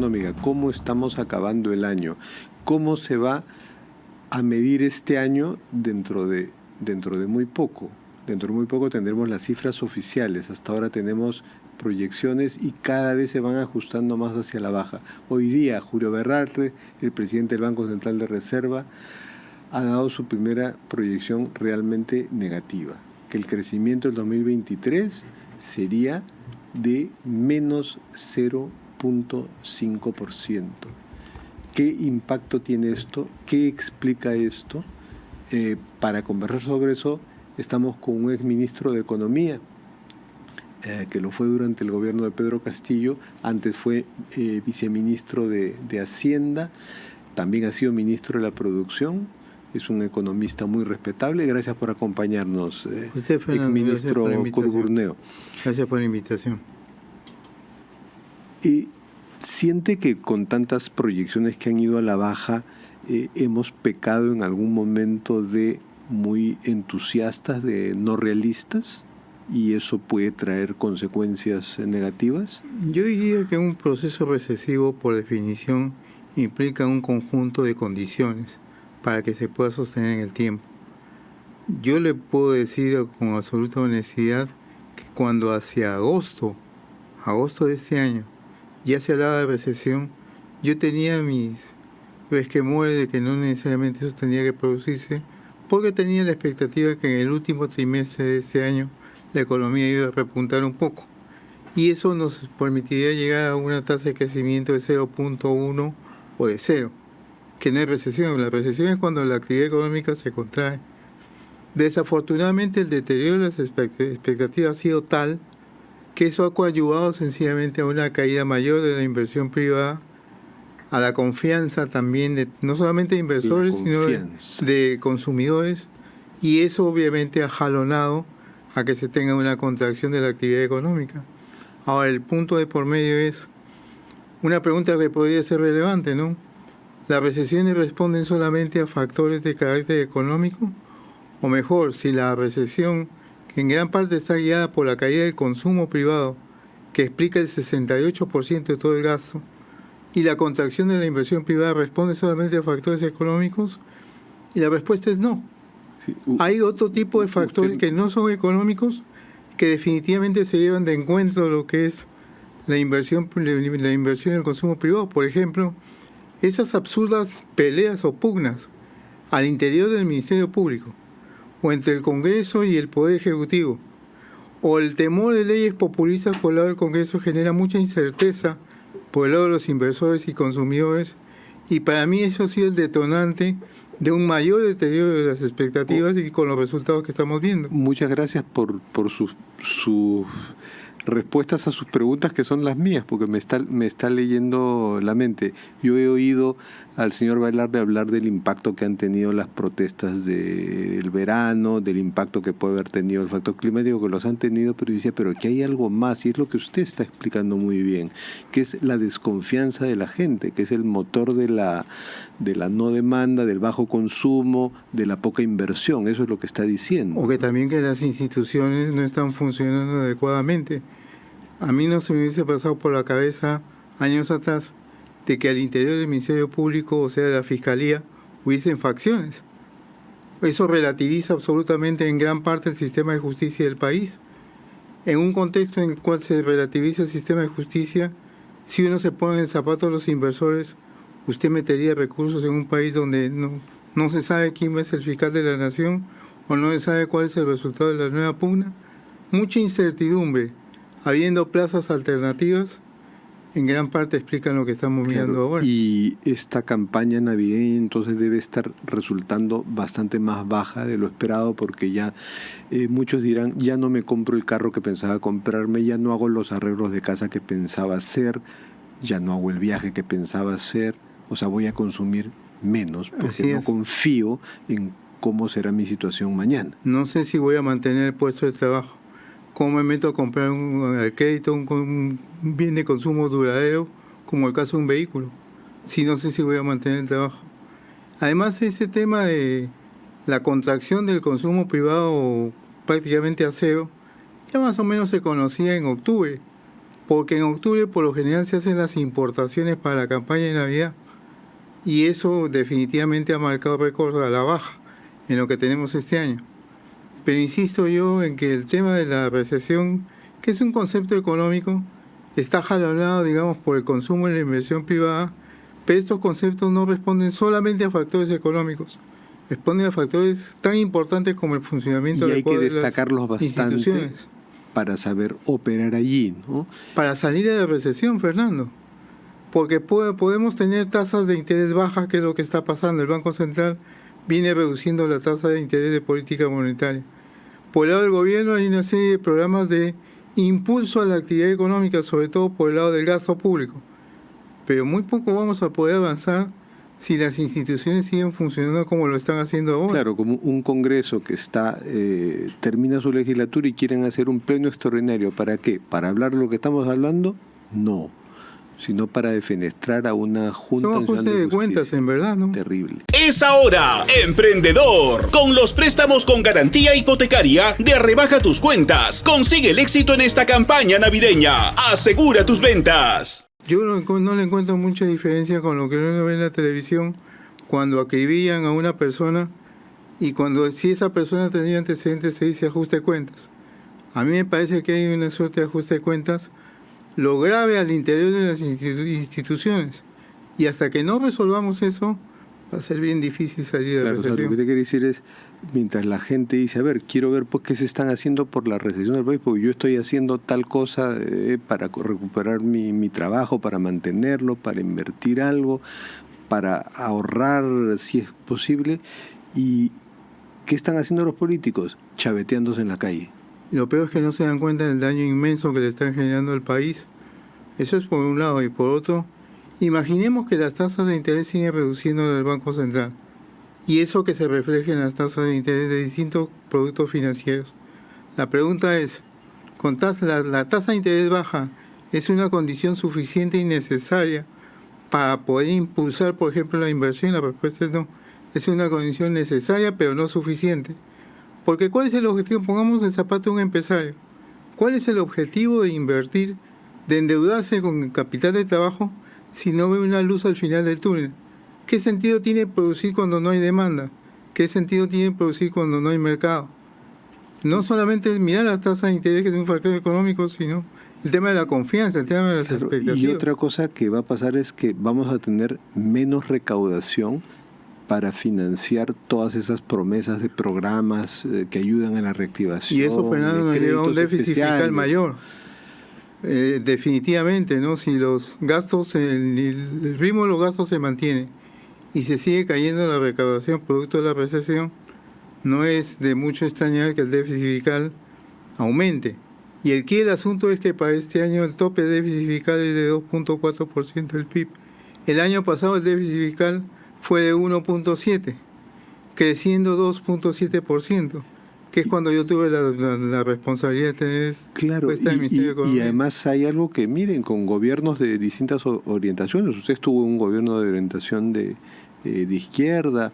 económica, cómo estamos acabando el año, cómo se va a medir este año dentro de muy poco. Dentro de muy poco tendremos las cifras oficiales. Hasta ahora tenemos proyecciones y cada vez se van ajustando más hacia la baja. Hoy día, Julio Berrarde, el presidente del Banco Central de Reserva, ha dado su primera proyección realmente negativa, que el crecimiento del 2023 sería de menos 0.5%. ¿Qué impacto tiene esto? ¿Qué explica esto? Para conversar sobre eso, estamos con un exministro de Economía, que lo fue durante el gobierno de Pedro Castillo, antes fue viceministro de Hacienda, también ha sido ministro de la Producción, es un economista muy respetable. Gracias por acompañarnos, exministro Corburneo. Gracias por la invitación. ¿Siente que con tantas proyecciones que han ido a la baja, hemos pecado en algún momento de muy entusiastas, de no realistas, y eso puede traer consecuencias negativas? Yo diría que un proceso recesivo, por definición, implica un conjunto de condiciones para que se pueda sostener en el tiempo. Yo le puedo decir con absoluta honestidad que cuando hacia agosto de este año, ya se hablaba de recesión, yo tenía mis resquemores de que no necesariamente eso tendría que producirse, porque tenía la expectativa que en el último trimestre de este año la economía iba a repuntar un poco. Y eso nos permitiría llegar a una tasa de crecimiento de 0.1 o de 0, que no es recesión. La recesión es cuando la actividad económica se contrae. Desafortunadamente el deterioro de las expectativas ha sido tal que eso ha coadyuvado sencillamente a una caída mayor de la inversión privada, a la confianza también de no solamente de inversores, sino de consumidores, y eso obviamente ha jalonado a que se tenga una contracción de la actividad económica. Ahora, el punto de por medio es una pregunta que podría ser relevante, ¿no? ¿Las recesiones responden solamente a factores de carácter económico? O mejor, si la recesión, que en gran parte está guiada por la caída del consumo privado, que explica el 68% de todo el gasto, y la contracción de la inversión privada responde solamente a factores económicos, y la respuesta es no. Sí. Hay otro tipo de factores que no son económicos, que definitivamente se llevan de encuentro a lo que es la inversión en el consumo privado. Por ejemplo, esas absurdas peleas o pugnas al interior del Ministerio Público, o entre el Congreso y el Poder Ejecutivo, o el temor de leyes populistas por el lado del Congreso, genera mucha incerteza por el lado de los inversores y consumidores, y para mí eso ha sido el detonante de un mayor deterioro de las expectativas y con los resultados que estamos viendo. Muchas gracias por sus respuestas a sus preguntas, que son las mías, porque me está leyendo la mente. Yo he oído al señor Velarde hablar del impacto que han tenido las protestas del verano, del impacto que puede haber tenido el factor climático, que los han tenido, pero yo decía, pero aquí hay algo más, y es lo que usted está explicando muy bien, que es la desconfianza de la gente, que es el motor de la no demanda, del bajo consumo, de la poca inversión. Eso es lo que está diciendo. O que también que las instituciones no están funcionando adecuadamente. A mí no se me hubiese pasado por la cabeza años atrás de que al interior del Ministerio Público, o sea, de la Fiscalía, hubiesen facciones. Eso relativiza absolutamente en gran parte el sistema de justicia del país. En un contexto en el cual se relativiza el sistema de justicia, si uno se pone en el zapato de los inversores, usted metería recursos en un país donde no se sabe quién es el fiscal de la nación, o no se sabe cuál es el resultado de la nueva pugna. Mucha incertidumbre, habiendo plazas alternativas, en gran parte explican lo que estamos mirando ahora. Y esta campaña navideña entonces debe estar resultando bastante más baja de lo esperado, porque ya muchos dirán, ya no me compro el carro que pensaba comprarme, ya no hago los arreglos de casa que pensaba hacer, ya no hago el viaje que pensaba hacer, o sea, voy a consumir menos, porque no confío en cómo será mi situación mañana. No sé si voy a mantener el puesto de trabajo. ¿Cómo me meto a comprar al crédito un bien de consumo duradero, como el caso de un vehículo? Si no sé si voy a mantener el trabajo. Además, este tema de la contracción del consumo privado prácticamente a cero, ya más o menos se conocía en octubre. porque en octubre por lo general se hacen las importaciones para la campaña de Navidad y eso definitivamente ha marcado récord a la baja en lo que tenemos este año. Pero insisto yo en que el tema de la recesión, que es un concepto económico, está jalonado, digamos, por el consumo y la inversión privada, pero estos conceptos no responden solamente a factores económicos, responden a factores tan importantes como el funcionamiento y hay que de las destacarlos bastante instituciones para saber operar allí, ¿no? Para salir de la recesión, Fernando. Porque podemos tener tasas de interés bajas, que es lo que está pasando. El Banco Central viene reduciendo la tasa de interés de política monetaria. Por el lado del gobierno hay una serie de programas de impulso a la actividad económica, sobre todo por el lado del gasto público. Pero muy poco vamos a poder avanzar si las instituciones siguen funcionando como lo están haciendo ahora. Claro, como un Congreso que termina su legislatura y quieren hacer un pleno extraordinario. ¿Para qué? ¿Para hablar de lo que estamos hablando? No. Sino para defenestrar a una Junta Son Nacional ajustes de cuentas, en verdad, ¿no? Terrible. Es ahora, emprendedor. Con los préstamos con garantía hipotecaria de Rebaja Tus Cuentas. Consigue el éxito en esta campaña navideña. Asegura tus ventas. Yo no le encuentro mucha diferencia con lo que uno ve en la televisión cuando acribillan a una persona y cuando si esa persona tenía antecedentes se dice ajuste de cuentas. A mí me parece que hay una suerte de ajuste de cuentas lo grave al interior de las instituciones. Y hasta que no resolvamos eso, va a ser bien difícil salir de la recesión. Lo que te quiero decir es, mientras la gente dice, a ver, quiero ver pues, qué se están haciendo por la recesión del país, porque yo estoy haciendo tal cosa para recuperar mi trabajo, para mantenerlo, para invertir algo, para ahorrar si es posible. ¿Y qué están haciendo los políticos? Chaveteándose en la calle. Y lo peor es que no se dan cuenta del daño inmenso que le están generando al país. Eso es por un lado. Y por otro, imaginemos que las tasas de interés siguen reduciendo en el Banco Central. Y eso que se refleje en las tasas de interés de distintos productos financieros. La pregunta es, la tasa de interés baja es una condición suficiente y necesaria para poder impulsar, por ejemplo, la inversión. La respuesta es no. Es una condición necesaria, pero no suficiente. Porque ¿cuál es el objetivo? Pongamos el zapato de un empresario. ¿Cuál es el objetivo de invertir, de endeudarse con capital de trabajo si no ve una luz al final del túnel? ¿Qué sentido tiene producir cuando no hay demanda? ¿Qué sentido tiene producir cuando no hay mercado? No solamente mirar las tasas de interés, que es un factor económico, sino el tema de la confianza, el tema de las expectativas. Y otra cosa que va a pasar es que vamos a tener menos recaudación para financiar todas esas promesas de programas que ayudan a la reactivación. Y eso, Fernando, nos lleva a un déficit fiscal mayor. Definitivamente, ¿no? Si los gastos, el ritmo de los gastos se mantiene y se sigue cayendo la recaudación producto de la recesión, no es de mucho extrañar que el déficit fiscal aumente. Y el asunto es que para este año el tope de déficit fiscal es de 2.4% del PIB. El año pasado el déficit fiscal fue de 1.7, creciendo 2.7%, que es cuando yo tuve la responsabilidad de tener esta Ministerio de Economía. Y además hay algo que, miren, con gobiernos de distintas orientaciones, usted estuvo en un gobierno de orientación de izquierda,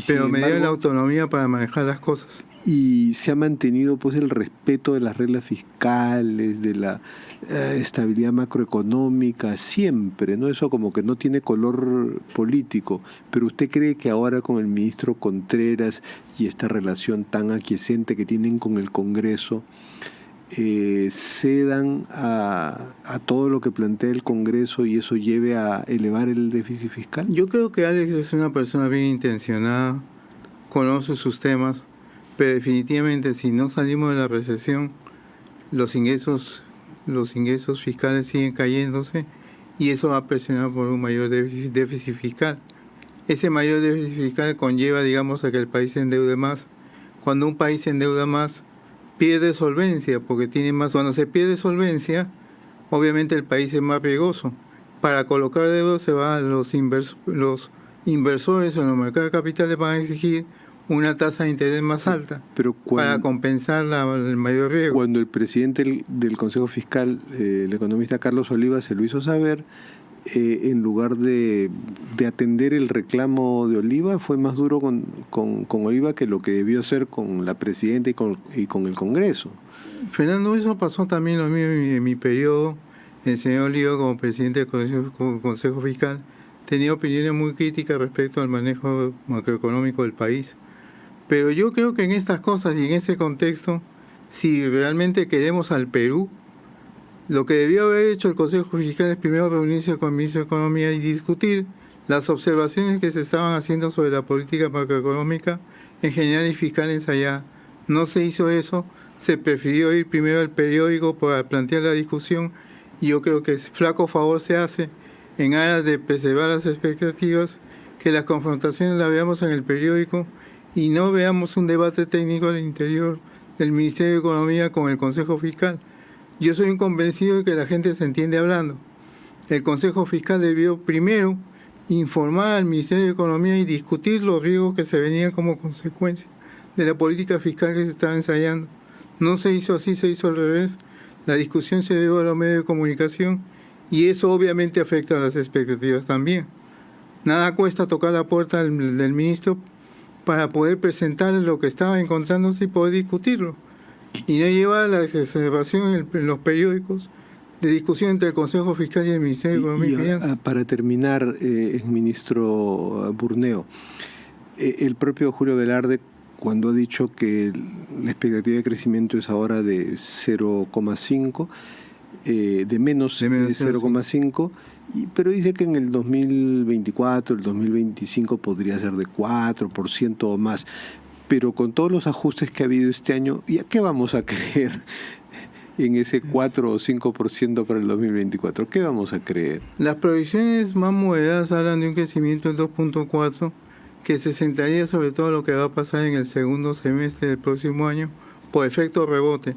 pero me dio la autonomía para manejar las cosas. Y se ha mantenido pues el respeto de las reglas fiscales, de la estabilidad macroeconómica, siempre, ¿no? Eso como que no tiene color político. Pero ¿usted cree que ahora con el ministro Contreras y esta relación tan aquiescente que tienen con el Congreso, cedan a todo lo que plantea el Congreso y eso lleve a elevar el déficit fiscal? Yo creo que Alex es una persona bien intencionada, conoce sus temas, pero definitivamente si no salimos de la recesión, los ingresos fiscales siguen cayéndose y eso va a presionar por un mayor déficit fiscal. Ese mayor déficit fiscal conlleva, digamos, a que el país se endeude más. Cuando un país se endeuda más, pierde solvencia, porque tiene más. Cuando se pierde solvencia, obviamente el país es más riesgoso. Para colocar deuda se va los inversores en los mercados de capitales van a exigir una tasa de interés más alta para compensar el mayor riesgo. Cuando el presidente del Consejo Fiscal, el economista Carlos Oliva, se lo hizo saber, en lugar de atender el reclamo de Oliva, fue más duro con Oliva que lo que debió hacer con la presidenta y con el Congreso. Fernando, eso pasó también lo mismo en mi periodo, el señor Oliva, como presidente del Consejo Fiscal, tenía opiniones muy críticas respecto al manejo macroeconómico del país. Pero yo creo que en estas cosas y en ese contexto, si realmente queremos al Perú, lo que debió haber hecho el Consejo Fiscal es primero reunirse con el ministro de Economía y discutir las observaciones que se estaban haciendo sobre la política macroeconómica en general y fiscal ensayada. No se hizo eso, se prefirió ir primero al periódico para plantear la discusión, y yo creo que flaco favor se hace en aras de preservar las expectativas, que las confrontaciones las veamos en el periódico y no veamos un debate técnico al interior del Ministerio de Economía con el Consejo Fiscal. Yo soy un convencido de que la gente se entiende hablando. El Consejo Fiscal debió primero informar al Ministerio de Economía y discutir los riesgos que se venían como consecuencia de la política fiscal que se estaba ensayando. No se hizo así, se hizo al revés. La discusión se dio a los medios de comunicación y eso obviamente afecta a las expectativas también. Nada cuesta tocar la puerta del ministro para poder presentarle lo que estaba encontrándose y poder discutirlo. Y no llevar a la exacerbación en los periódicos de discusión entre el Consejo Fiscal y el Ministerio de Economía y Finanzas. Para terminar, ministro Burneo, el propio Julio Velarde, cuando ha dicho que la expectativa de crecimiento es ahora de 0,5, de menos de 0,5, pero dice que en el 2024, el 2025 podría ser de 4% o más. Pero con todos los ajustes que ha habido este año, ¿y a qué vamos a creer en ese 4 o 5% para el 2024? ¿Qué vamos a creer? Las proyecciones más moderadas hablan de un crecimiento del 2.4%, que se centraría sobre todo en lo que va a pasar en el segundo semestre del próximo año por efecto rebote.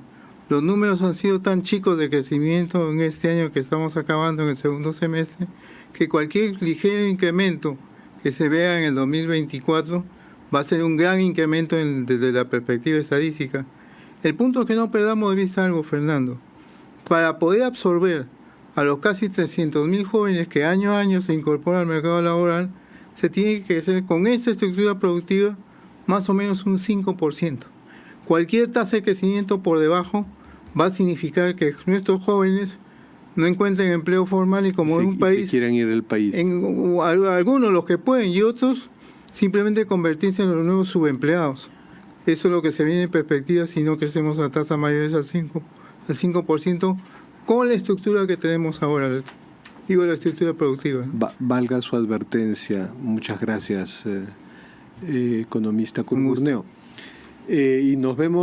Los números han sido tan chicos de crecimiento en este año que estamos acabando en el segundo semestre, que cualquier ligero incremento que se vea en el 2024 va a ser un gran incremento desde la perspectiva estadística. El punto es que no perdamos de vista algo, Fernando. Para poder absorber a los casi 300.000 jóvenes que año a año se incorporan al mercado laboral, se tiene que hacer con esta estructura productiva más o menos un 5%. Cualquier tasa de crecimiento por debajo va a significar que nuestros jóvenes no encuentren empleo formal y como en un país... quieran ir del país. Algunos los que pueden y otros simplemente convertirse en los nuevos subempleados. Eso es lo que se viene en perspectiva si no crecemos a tasas mayores al 5% con la estructura que tenemos ahora. Digo, la estructura productiva. Valga su advertencia. Muchas gracias, economista Burneo. Y nos vemos.